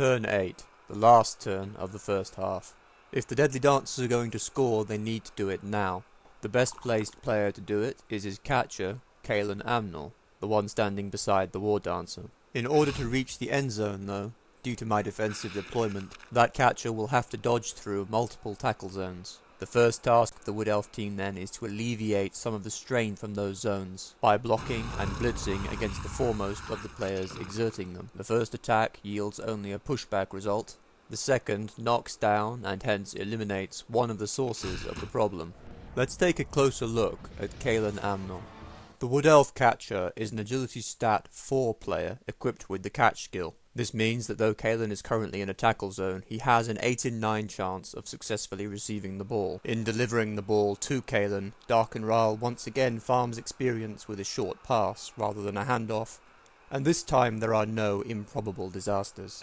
Turn 8, the last turn of the first half. If the Deadly Dancers are going to score, they need to do it now. The best placed player to do it is his catcher, Kalen Amnor, the one standing beside the War Dancer. In order to reach the end zone though, due to my defensive deployment, that catcher will have to dodge through multiple tackle zones. The first task of the Wood Elf team then is to alleviate some of the strain from those zones by blocking and blitzing against the foremost of the players exerting them. The first attack yields only a pushback result. The second knocks down and hence eliminates one of the sources of the problem. Let's take a closer look at Kalen Amnor. The Wood Elf catcher is an agility stat 4 player equipped with the catch skill. This means that though Kalen is currently in a tackle zone, he has an 8 in 9 chance of successfully receiving the ball. In delivering the ball to Kalen, Darkenral once again farms experience with a short pass rather than a handoff, and this time there are no improbable disasters.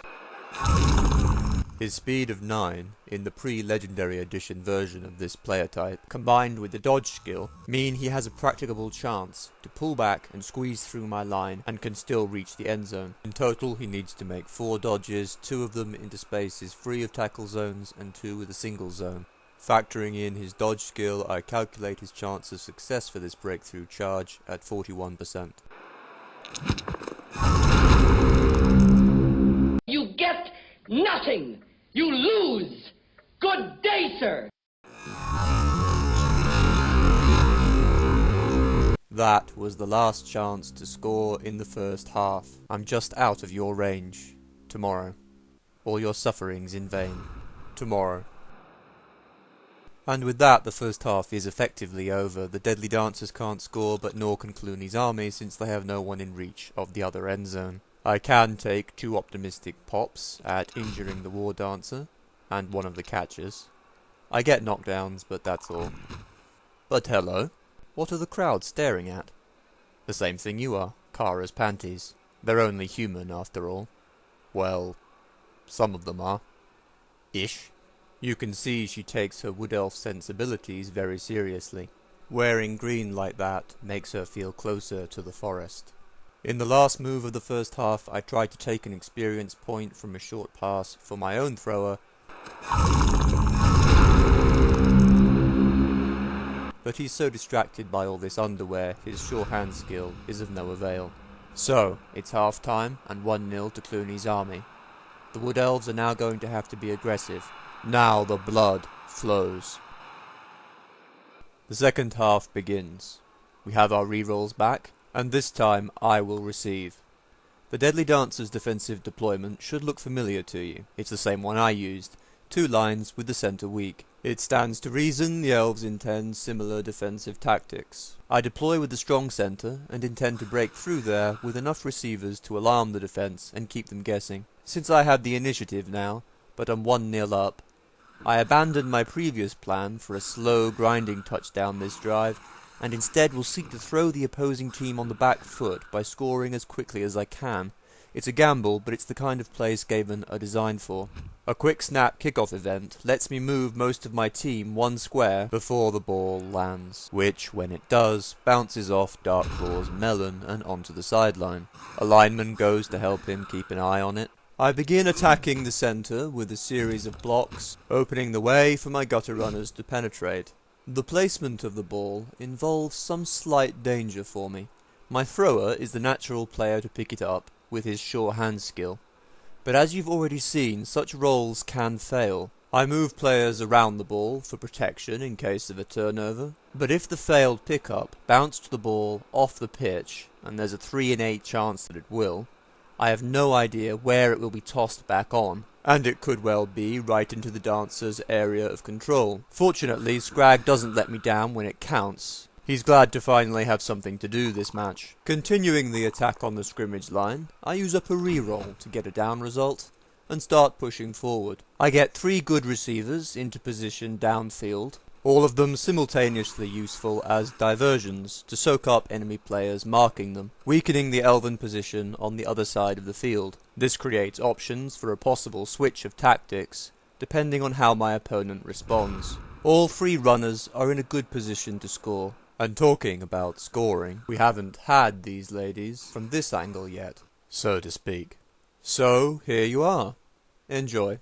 His speed of 9, in the pre-Legendary Edition version of this player type, combined with the dodge skill, mean he has a practicable chance to pull back and squeeze through my line and can still reach the end zone. In total he needs to make 4 dodges, 2 of them into spaces free of tackle zones and 2 with a single zone. Factoring in his dodge skill, I calculate his chance of success for this breakthrough charge at 41%. You get nothing! You lose! Good day, sir! That was the last chance to score in the first half. I'm just out of your range. Tomorrow. All your sufferings in vain. Tomorrow. And with that, the first half is effectively over. The Deadly Dancers can't score, but nor can Cluny's army, since they have no one in reach of the other end zone. I can take 2 optimistic pops at injuring the War Dancer, and one of the catchers. I get knockdowns, but that's all. But hello, what are the crowd staring at? The same thing you are, Kara's panties. They're only human, after all. Well, some of them are. Ish. You can see she takes her Wood Elf sensibilities very seriously. Wearing green like that makes her feel closer to the forest. In the last move of the first half, I tried to take an experience point from a short pass for my own thrower, but he's so distracted by all this underwear, his sure hand skill is of no avail. So, it's half time and 1-0 to Cluny's army. The Wood Elves are now going to have to be aggressive. Now the blood flows. The second half begins. We have our rerolls back, and this time I will receive. The Deadly Dancer's defensive deployment should look familiar to you. It's the same one I used. 2 lines with the centre weak. It stands to reason the Elves intend similar defensive tactics. I deploy with the strong centre, and intend to break through there with enough receivers to alarm the defence and keep them guessing. Since I have the initiative now, but I'm 1-0 up, I abandoned my previous plan for a slow grinding touchdown this drive, and instead will seek to throw the opposing team on the back foot by scoring as quickly as I can. It's a gamble, but it's the kind of play Skaven are designed for. A quick snap kickoff event lets me move most of my team 1 square before the ball lands, which, when it does, bounces off Darklaw's melon and onto the sideline. A lineman goes to help him keep an eye on it. I begin attacking the centre with a series of blocks, opening the way for my gutter runners to penetrate. The placement of the ball involves some slight danger for me. My thrower is the natural player to pick it up, with his sure hand skill. But as you've already seen, such rolls can fail. I move players around the ball for protection in case of a turnover, but if the failed pickup bounced the ball off the pitch, and there's a 3 in 8 chance that it will, I have no idea where it will be tossed back on, and it could well be right into the dancer's area of control. Fortunately, Scrag doesn't let me down when it counts. He's glad to finally have something to do this match. Continuing the attack on the scrimmage line, I use up a reroll to get a down result, and start pushing forward. I get 3 good receivers into position downfield, all of them simultaneously useful as diversions to soak up enemy players marking them, weakening the Elven position on the other side of the field. This creates options for a possible switch of tactics, depending on how my opponent responds. All 3 runners are in a good position to score. And talking about scoring, we haven't had these ladies from this angle yet, so to speak. So, here you are. Enjoy.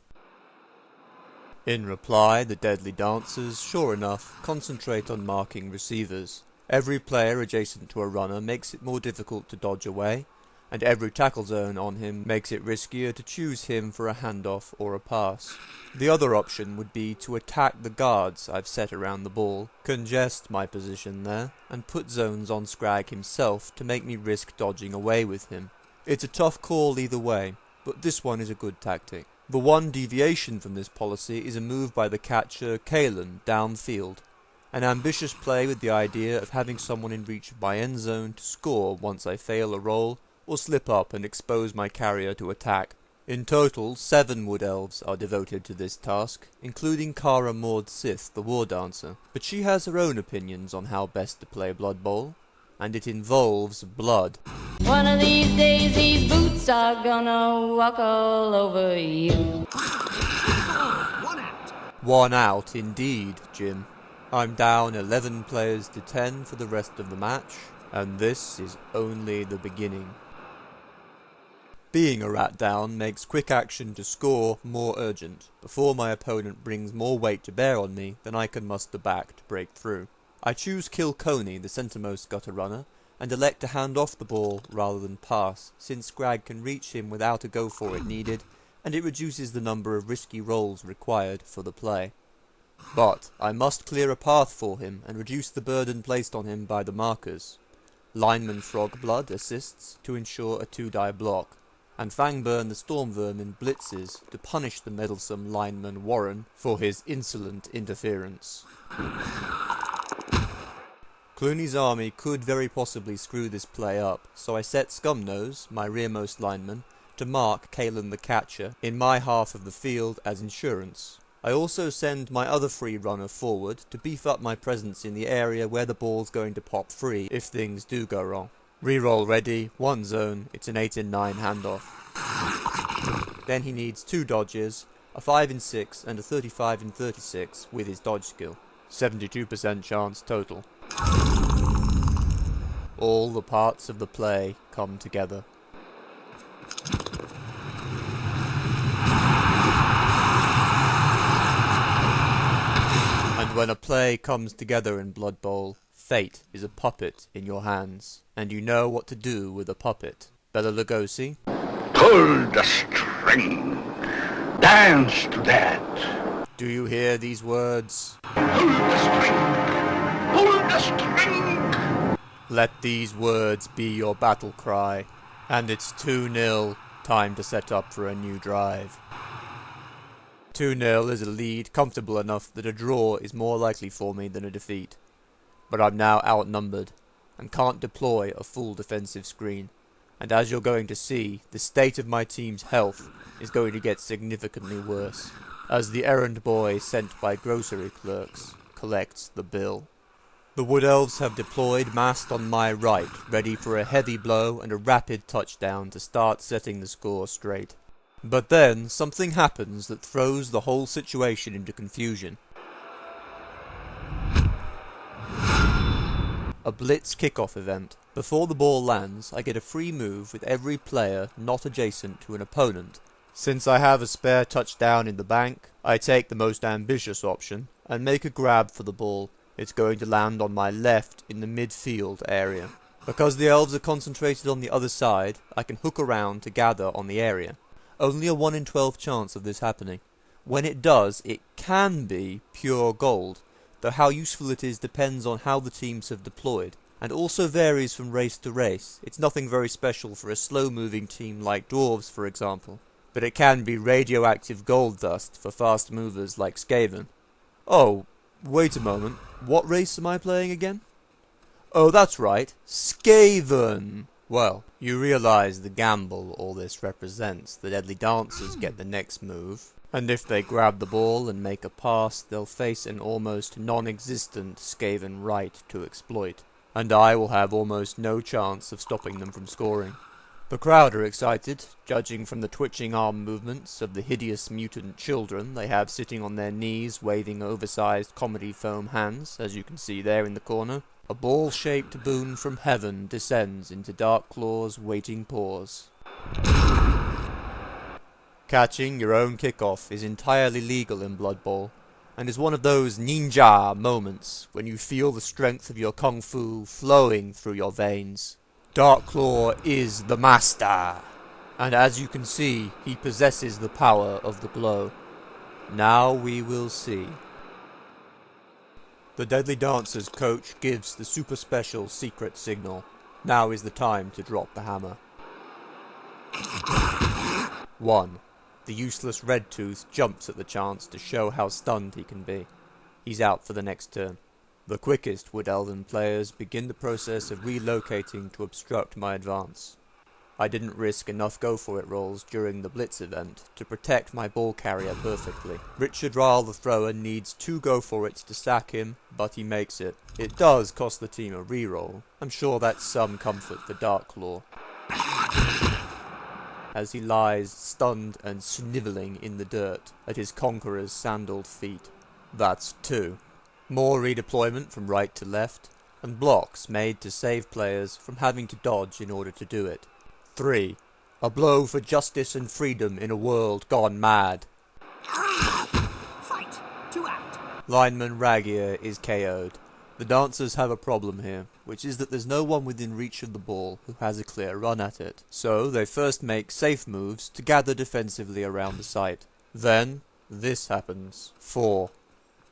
In reply, the deadly dancers, sure enough, concentrate on marking receivers. Every player adjacent to a runner makes it more difficult to dodge away, and every tackle zone on him makes it riskier to choose him for a handoff or a pass. The other option would be to attack the guards I've set around the ball, congest my position there, and put zones on Scrag himself to make me risk dodging away with him. It's a tough call either way, but this one is a good tactic. The one deviation from this policy is a move by the catcher Kalen downfield. An ambitious play with the idea of having someone in reach of my end zone to score once I fail a roll, or slip up and expose my carrier to attack. In total, 7 Wood Elves are devoted to this task, including Kara Maud Sith, the War Dancer, but she has her own opinions on how best to play Blood Bowl, and it involves blood. One of these days these boots are gonna walk all over you. One out indeed, Jim. I'm down 11 players to 10 for the rest of the match, and this is only the beginning. Being a rat down makes quick action to score more urgent, before my opponent brings more weight to bear on me than I can muster back to break through. I choose kill Cluny, the centremost gutter runner, and elect to hand off the ball rather than pass, since Scrag can reach him without a go for it needed, and it reduces the number of risky rolls required for the play. But I must clear a path for him and reduce the burden placed on him by the markers. Lineman Frogblood assists to ensure a 2-die block, and Fangburn the Storm Vermin blitzes to punish the meddlesome lineman Warren for his insolent interference. Cluny's army could very possibly screw this play up, so I set Scumnose, my rearmost lineman, to mark Kalen the catcher in my half of the field as insurance. I also send my other free runner forward to beef up my presence in the area where the ball's going to pop free if things do go wrong. Reroll ready, 1 zone, it's an 8 in 9 handoff. Then he needs 2 dodges, a 5 in 6 and a 35 in 36 with his dodge skill. 72% chance total. All the parts of the play come together. And when a play comes together in Blood Bowl, fate is a puppet in your hands, and you know what to do with a puppet. Bela Lugosi? Pull the string. Dance to that. Do you hear these words? Pull the string. Pull the string. Let these words be your battle cry. And it's 2-0, time to set up for a new drive. 2-0 is a lead comfortable enough that a draw is more likely for me than a defeat. But I'm now outnumbered, and can't deploy a full defensive screen. And as you're going to see, the state of my team's health is going to get significantly worse, as the errand boy sent by grocery clerks collects the bill. The Wood Elves have deployed massed on my right, ready for a heavy blow and a rapid touchdown to start setting the score straight. But then, something happens that throws the whole situation into confusion. A blitz kickoff event. Before the ball lands, I get a free move with every player not adjacent to an opponent. Since I have a spare touchdown in the bank, I take the most ambitious option and make a grab for the ball. It's going to land on my left in the midfield area. Because the Elves are concentrated on the other side, I can hook around to gather on the area. Only a 1 in 12 chance of this happening. When it does, it can be pure gold, though how useful it is depends on how the teams have deployed, and also varies from race to race. It's nothing very special for a slow-moving team like Dwarves, for example, but it can be radioactive gold dust for fast movers like Skaven. Oh, wait a moment, what race am I playing again? Oh, that's right, Skaven! Well, you realise the gamble all this represents. The Deadly Dancers get the next move, and if they grab the ball and make a pass, they'll face an almost non-existent Skaven right to exploit, and I will have almost no chance of stopping them from scoring. The crowd are excited, judging from the twitching arm movements of the hideous mutant children they have sitting on their knees waving oversized comedy foam hands, as you can see there in the corner. A ball-shaped boon from heaven descends into Dark Claw's waiting paws. Catching your own kickoff is entirely legal in Blood Bowl, and is one of those ninja moments when you feel the strength of your kung fu flowing through your veins. Darklaw is the master, and as you can see, he possesses the power of the glow. Now we will see. The Deadly Dancer's coach gives the super special secret signal. Now is the time to drop the hammer. 1. The useless Red Tooth jumps at the chance to show how stunned he can be. He's out for the next turn. The quickest Wood Elven players begin the process of relocating to obstruct my advance. I didn't risk enough go-for-it rolls during the Blitz event to protect my ball carrier perfectly. Richard Ryle the thrower needs 2 go-for-its to sack him, but he makes it. It does cost the team a reroll. I'm sure that's some comfort for Darklaw, as he lies stunned and snivelling in the dirt at his conqueror's sandaled feet. That's 2. More redeployment from right to left, and blocks made to save players from having to dodge in order to do it. 3. A blow for justice and freedom in a world gone mad. Fight! 2 out! Lineman Ragier is KO'd. The Dancers have a problem here, which is that there's no one within reach of the ball who has a clear run at it. So they first make safe moves to gather defensively around the site. Then, this happens. 4.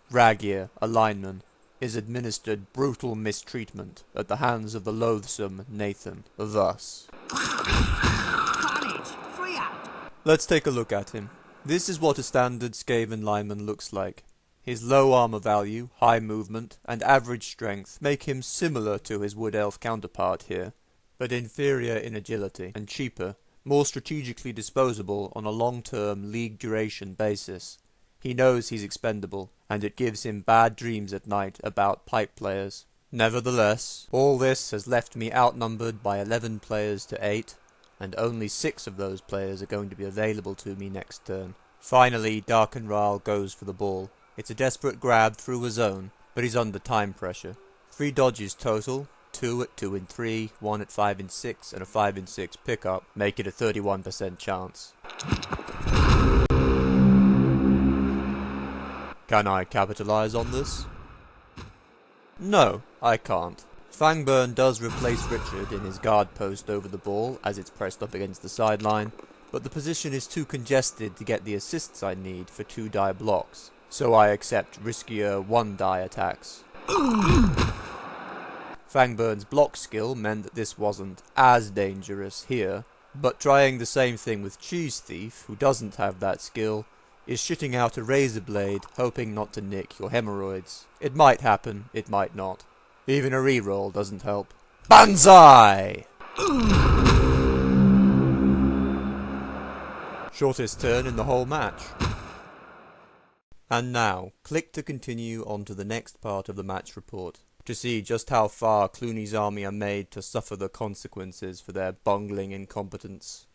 Ragier, a lineman, is administered brutal mistreatment at the hands of the loathsome Nathan. Thus. Carnage! 3 out! Let's take a look at him. This is what a standard Skaven lineman looks like. His low armor value, high movement, and average strength make him similar to his Wood Elf counterpart here, but inferior in agility, and cheaper, more strategically disposable on a long-term league duration basis. He knows he's expendable, and it gives him bad dreams at night about pipe players. Nevertheless, all this has left me outnumbered by 11 players to 8, and only 6 of those players are going to be available to me next turn. Finally, Darkenral goes for the ball. It's a desperate grab through a zone, but he's under time pressure. 3 dodges total, 2 at 2 and 3, 1 at 5 and 6, and a 5 and 6 pickup, make it a 31% chance. Can I capitalize on this? No, I can't. Fangburn does replace Richard in his guard post over the ball as it's pressed up against the sideline, but the position is too congested to get the assists I need for 2 die blocks, so I accept riskier 1 die attacks. Fangburn's block skill meant that this wasn't as dangerous here, but trying the same thing with Cheese Thief, who doesn't have that skill, is shitting out a razor blade, hoping not to nick your hemorrhoids. It might happen, it might not. Even a reroll doesn't help. Banzai! Shortest turn in the whole match. And now, click to continue on to the next part of the match report, to see just how far Cluny's army are made to suffer the consequences for their bungling incompetence.